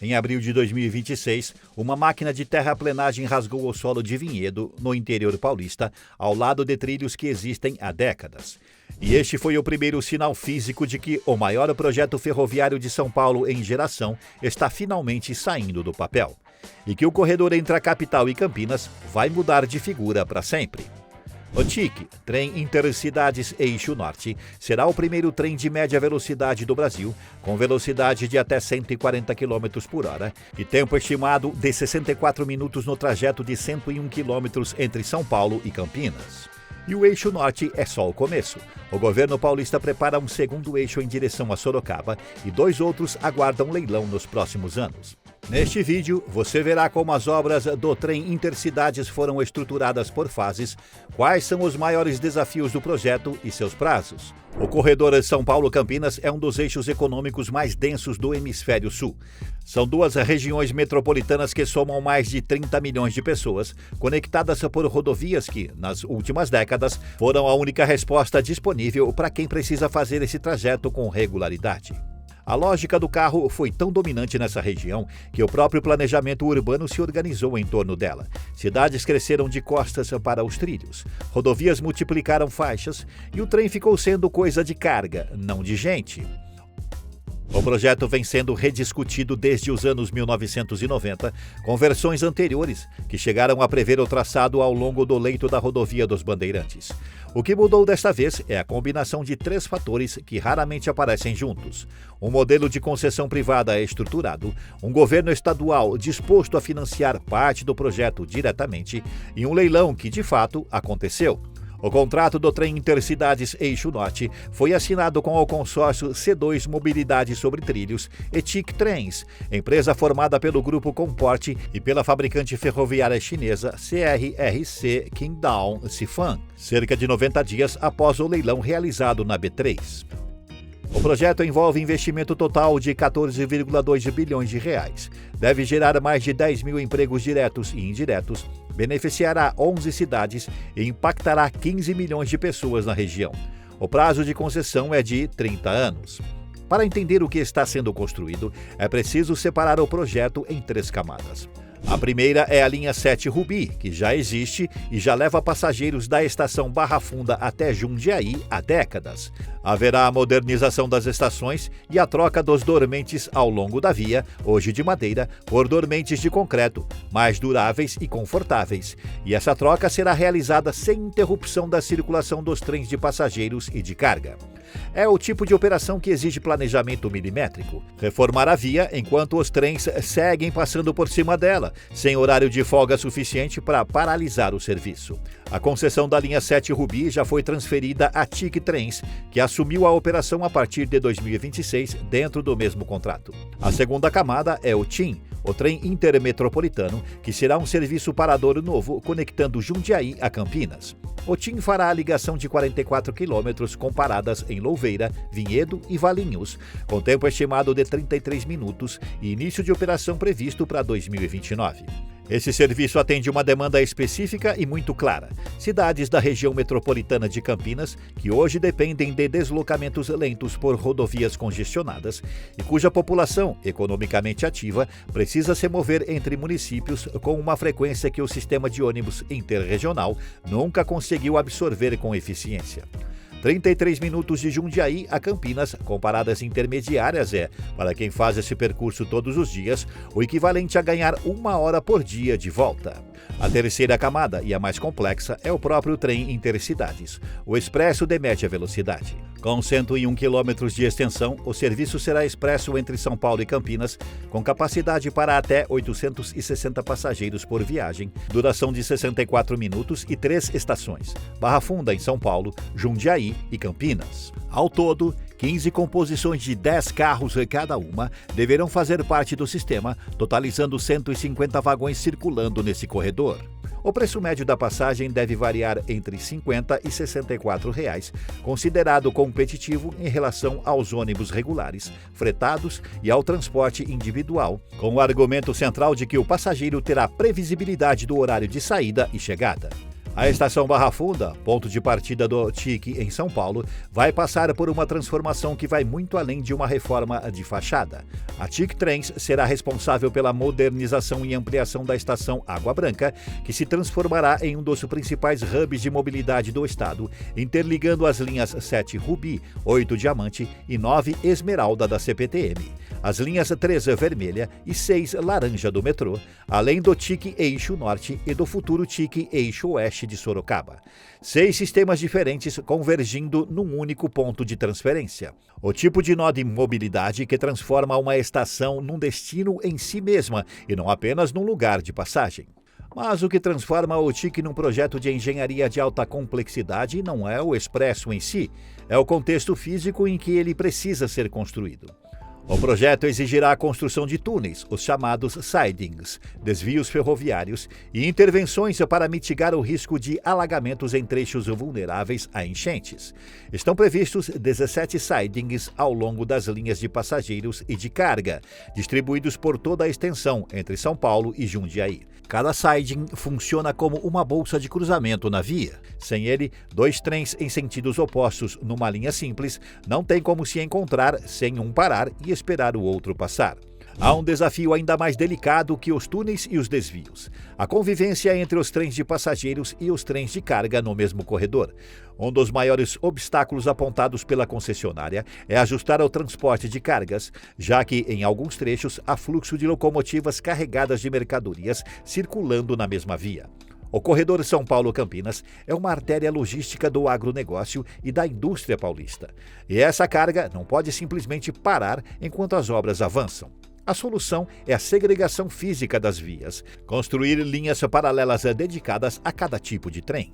Em abril de 2026, uma máquina de terraplenagem rasgou o solo de Vinhedo, no interior paulista, ao lado de trilhos que existem há décadas. E este foi o primeiro sinal físico de que o maior projeto ferroviário de São Paulo em geração está finalmente saindo do papel. E que o corredor entre a capital e Campinas vai mudar de figura para sempre. O TIC, Trem Intercidades Eixo Norte, será o primeiro trem de média velocidade do Brasil, com velocidade de até 140 km por hora e tempo estimado de 64 minutos no trajeto de 101 km entre São Paulo e Campinas. E o Eixo Norte é só o começo. O governo paulista prepara um segundo eixo em direção a Sorocaba e 2 outros aguardam leilão nos próximos anos. Neste vídeo, você verá como as obras do trem Intercidades foram estruturadas por fases, quais são os maiores desafios do projeto e seus prazos. O corredor São Paulo-Campinas é um dos eixos econômicos mais densos do hemisfério sul. São 2 regiões metropolitanas que somam mais de 30 milhões de pessoas, conectadas por rodovias que, nas últimas décadas, foram a única resposta disponível para quem precisa fazer esse trajeto com regularidade. A lógica do carro foi tão dominante nessa região que o próprio planejamento urbano se organizou em torno dela. Cidades cresceram de costas para os trilhos, rodovias multiplicaram faixas e o trem ficou sendo coisa de carga, não de gente. O projeto vem sendo rediscutido desde os anos 1990, com versões anteriores, que chegaram a prever o traçado ao longo do leito da rodovia dos Bandeirantes. O que mudou desta vez é a combinação de 3 fatores que raramente aparecem juntos. Um modelo de concessão privada estruturado, um governo estadual disposto a financiar parte do projeto diretamente e um leilão que, de fato, aconteceu. O contrato do trem Intercidades Eixo Norte foi assinado com o consórcio C2 Mobilidade sobre Trilhos e TIC Trens, empresa formada pelo grupo Comporte e pela fabricante ferroviária chinesa CRRC Qingdao Sifan, cerca de 90 dias após o leilão realizado na B3. O projeto envolve investimento total de 14,2 bilhões de reais. Deve gerar mais de 10 mil empregos diretos e indiretos, beneficiará 11 cidades e impactará 15 milhões de pessoas na região. O prazo de concessão é de 30 anos. Para entender o que está sendo construído, é preciso separar o projeto em 3 camadas. A primeira é a linha 7 Rubi, que já existe e já leva passageiros da estação Barra Funda até Jundiaí há décadas. Haverá a modernização das estações e a troca dos dormentes ao longo da via, hoje de madeira, por dormentes de concreto, mais duráveis e confortáveis. E essa troca será realizada sem interrupção da circulação dos trens de passageiros e de carga. É o tipo de operação que exige planejamento milimétrico. Reformar a via enquanto os trens seguem passando por cima dela, sem horário de folga suficiente para paralisar o serviço. A concessão da linha 7 Rubi já foi transferida à TIC Trens, que assumiu a operação a partir de 2026 dentro do mesmo contrato. A segunda camada é o TIM, o trem intermetropolitano, que será um serviço parador novo conectando Jundiaí a Campinas. O TIM fará a ligação de 44 quilômetros com paradas em Louveira, Vinhedo e Valinhos, com tempo estimado de 33 minutos e início de operação previsto para 2029. Esse serviço atende uma demanda específica e muito clara. Cidades da região metropolitana de Campinas, que hoje dependem de deslocamentos lentos por rodovias congestionadas e cuja população, economicamente ativa, precisa se mover entre municípios com uma frequência que o sistema de ônibus interregional nunca conseguiu absorver com eficiência. 33 minutos de Jundiaí a Campinas, com paradas intermediárias, para quem faz esse percurso todos os dias, o equivalente a ganhar 1 hora por dia de volta. A terceira camada, e a mais complexa, é o próprio trem Intercidades, o expresso de média velocidade. Com 101 km de extensão, o serviço será expresso entre São Paulo e Campinas, com capacidade para até 860 passageiros por viagem, duração de 64 minutos e 3 estações: Barra Funda, em São Paulo, Jundiaí e Campinas. Ao todo, 15 composições de 10 carros cada uma deverão fazer parte do sistema, totalizando 150 vagões circulando nesse corredor. O preço médio da passagem deve variar entre R$ 50 e R$ 64, considerado competitivo em relação aos ônibus regulares, fretados e ao transporte individual, com o argumento central de que o passageiro terá previsibilidade do horário de saída e chegada. A estação Barra Funda, ponto de partida do TIC em São Paulo, vai passar por uma transformação que vai muito além de uma reforma de fachada. A TIC Trens será responsável pela modernização e ampliação da estação Água Branca, que se transformará em um dos principais hubs de mobilidade do estado, interligando as linhas 7 Rubi, 8 Diamante e 9 Esmeralda da CPTM, as linhas 3 Vermelha e 6 Laranja do metrô, além do TIC Eixo Norte e do futuro TIC Eixo Oeste de Sorocaba. 6 sistemas diferentes convergindo num único ponto de transferência. O tipo de nó de mobilidade que transforma uma estação num destino em si mesma e não apenas num lugar de passagem. Mas o que transforma o TIC num projeto de engenharia de alta complexidade não é o expresso em si, é o contexto físico em que ele precisa ser construído. O projeto exigirá a construção de túneis, os chamados sidings, desvios ferroviários e intervenções para mitigar o risco de alagamentos em trechos vulneráveis a enchentes. Estão previstos 17 sidings ao longo das linhas de passageiros e de carga, distribuídos por toda a extensão entre São Paulo e Jundiaí. Cada siding funciona como uma bolsa de cruzamento na via. Sem ele, 2 trens em sentidos opostos numa linha simples não tem como se encontrar sem um parar e esperar o outro passar. Há um desafio ainda mais delicado que os túneis e os desvios: a convivência entre os trens de passageiros e os trens de carga no mesmo corredor. Um dos maiores obstáculos apontados pela concessionária é ajustar o transporte de cargas, já que, em alguns trechos, há fluxo de locomotivas carregadas de mercadorias circulando na mesma via. O corredor São Paulo-Campinas é uma artéria logística do agronegócio e da indústria paulista. E essa carga não pode simplesmente parar enquanto as obras avançam. A solução é a segregação física das vias, construir linhas paralelas dedicadas a cada tipo de trem.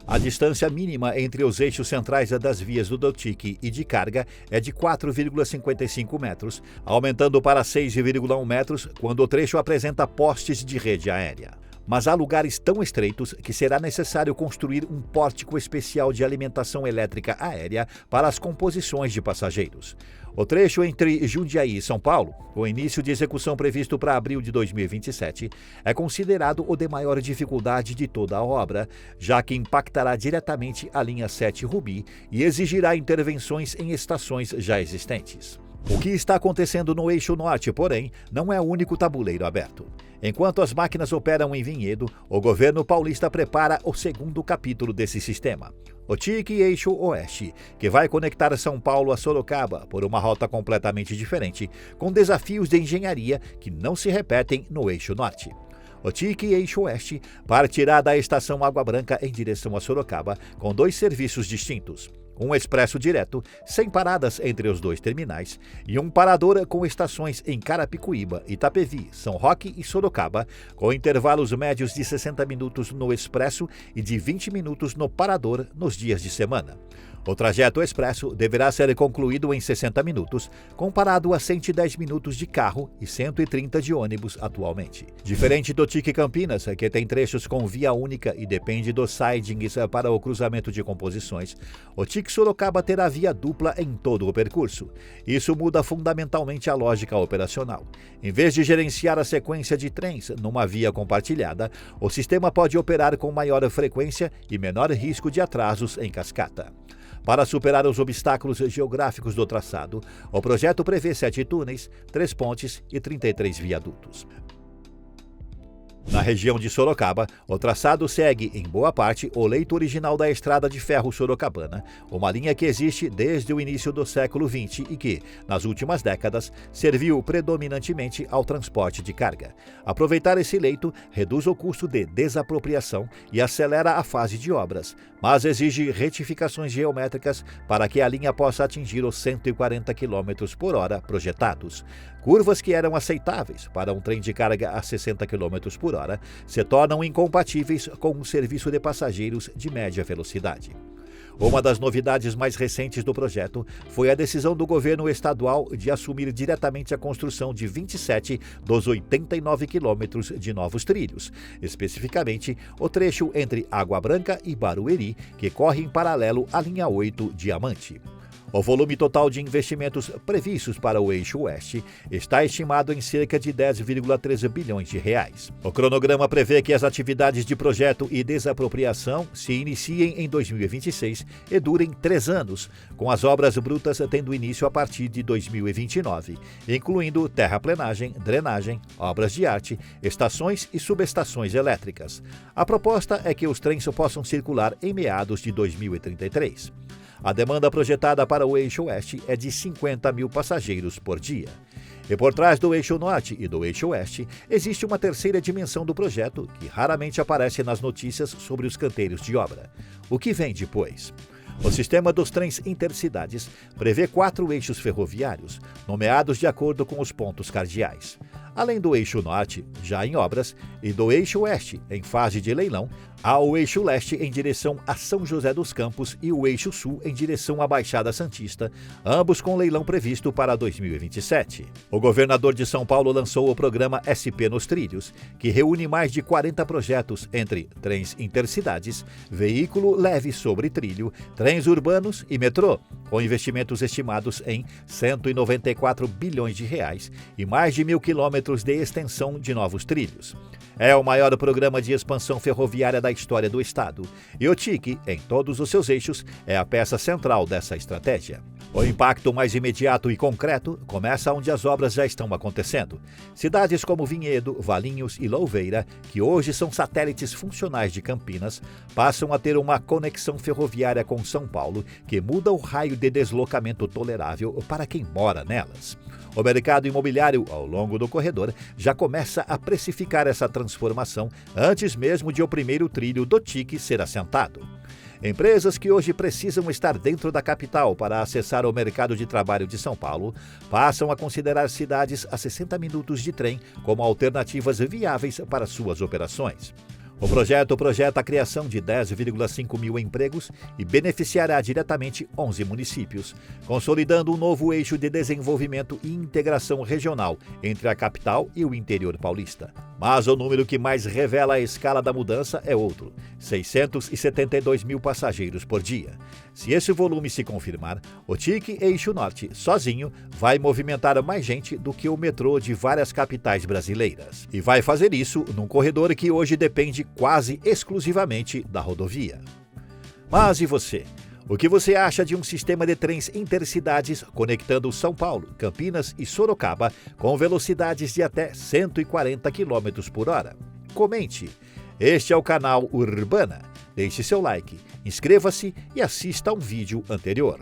A distância mínima entre os eixos centrais das vias do TIC e de carga é de 4,55 metros, aumentando para 6,1 metros quando o trecho apresenta postes de rede aérea. Mas há lugares tão estreitos que será necessário construir um pórtico especial de alimentação elétrica aérea para as composições de passageiros. O trecho entre Jundiaí e São Paulo, com início de execução previsto para abril de 2027, é considerado o de maior dificuldade de toda a obra, já que impactará diretamente a linha 7 Rubi e exigirá intervenções em estações já existentes. O que está acontecendo no Eixo Norte, porém, não é o único tabuleiro aberto. Enquanto as máquinas operam em Vinhedo, o governo paulista prepara o segundo capítulo desse sistema, o TIC Eixo Oeste, que vai conectar São Paulo a Sorocaba por uma rota completamente diferente, com desafios de engenharia que não se repetem no Eixo Norte. O TIC Eixo Oeste partirá da estação Água Branca em direção a Sorocaba, com 2 serviços distintos: um expresso direto, sem paradas entre os 2 terminais, e um parador com estações em Carapicuíba, Itapevi, São Roque e Sorocaba, com intervalos médios de 60 minutos no expresso e de 20 minutos no parador nos dias de semana. O trajeto expresso deverá ser concluído em 60 minutos, comparado a 110 minutos de carro e 130 de ônibus atualmente. Diferente do TIC Campinas, que tem trechos com via única e depende dos sidings para o cruzamento de composições, o TIC Sorocaba terá via dupla em todo o percurso. Isso muda fundamentalmente a lógica operacional. Em vez de gerenciar a sequência de trens numa via compartilhada, o sistema pode operar com maior frequência e menor risco de atrasos em cascata. Para superar os obstáculos geográficos do traçado, o projeto prevê 7 túneis, 3 pontes e 33 viadutos. Na região de Sorocaba, o traçado segue, em boa parte, o leito original da Estrada de Ferro Sorocabana, uma linha que existe desde o início do século XX e que, nas últimas décadas, serviu predominantemente ao transporte de carga. Aproveitar esse leito reduz o custo de desapropriação e acelera a fase de obras, mas exige retificações geométricas para que a linha possa atingir os 140 km por hora projetados. Curvas que eram aceitáveis para um trem de carga a 60 km por hora se tornam incompatíveis com um serviço de passageiros de média velocidade. Uma das novidades mais recentes do projeto foi a decisão do governo estadual de assumir diretamente a construção de 27 dos 89 quilômetros de novos trilhos, especificamente o trecho entre Água Branca e Barueri, que corre em paralelo à linha 8 Diamante. O volume total de investimentos previstos para o Eixo Oeste está estimado em cerca de 10,13 bilhões de reais. O cronograma prevê que as atividades de projeto e desapropriação se iniciem em 2026 e durem 3 anos, com as obras brutas tendo início a partir de 2029, incluindo terraplenagem, drenagem, obras de arte, estações e subestações elétricas. A proposta é que os trens possam circular em meados de 2033. A demanda projetada para o Eixo Oeste é de 50 mil passageiros por dia. E por trás do Eixo Norte e do Eixo Oeste, existe uma terceira dimensão do projeto que raramente aparece nas notícias sobre os canteiros de obra. O que vem depois? O sistema dos trens intercidades prevê 4 eixos ferroviários, nomeados de acordo com os pontos cardeais. Além do Eixo Norte, já em obras, e do Eixo Oeste, em fase de leilão, há o Eixo Leste em direção a São José dos Campos e o Eixo Sul em direção à Baixada Santista, ambos com leilão previsto para 2027. O governador de São Paulo lançou o programa SP nos Trilhos, que reúne mais de 40 projetos entre trens intercidades, veículo leve sobre trilho, trens urbanos e metrô, com investimentos estimados em 194 bilhões de reais e mais de 1.000 quilômetros de extensão de novos trilhos. É o maior programa de expansão ferroviária da história do estado, e o TIC, em todos os seus eixos, é a peça central dessa estratégia. O impacto mais imediato e concreto começa onde as obras já estão acontecendo. Cidades como Vinhedo, Valinhos e Louveira, que hoje são satélites funcionais de Campinas, passam a ter uma conexão ferroviária com São Paulo que muda o raio de deslocamento tolerável para quem mora nelas. O mercado imobiliário, ao longo do corredor, já começa a precificar essa transformação antes mesmo de o primeiro trilho do TIC ser assentado. Empresas que hoje precisam estar dentro da capital para acessar o mercado de trabalho de São Paulo passam a considerar cidades a 60 minutos de trem como alternativas viáveis para suas operações. O projeto projeta a criação de 10,5 mil empregos e beneficiará diretamente 11 municípios, consolidando um novo eixo de desenvolvimento e integração regional entre a capital e o interior paulista. Mas o número que mais revela a escala da mudança é outro: 672 mil passageiros por dia. Se esse volume se confirmar, o TIC Eixo Norte, sozinho, vai movimentar mais gente do que o metrô de várias capitais brasileiras. E vai fazer isso num corredor que hoje depende quase exclusivamente da rodovia. Mas e você? O que você acha de um sistema de trens intercidades conectando São Paulo, Campinas e Sorocaba com velocidades de até 140 km por hora? Comente! Este é o canal Urbana. Deixe seu like, inscreva-se e assista a um vídeo anterior.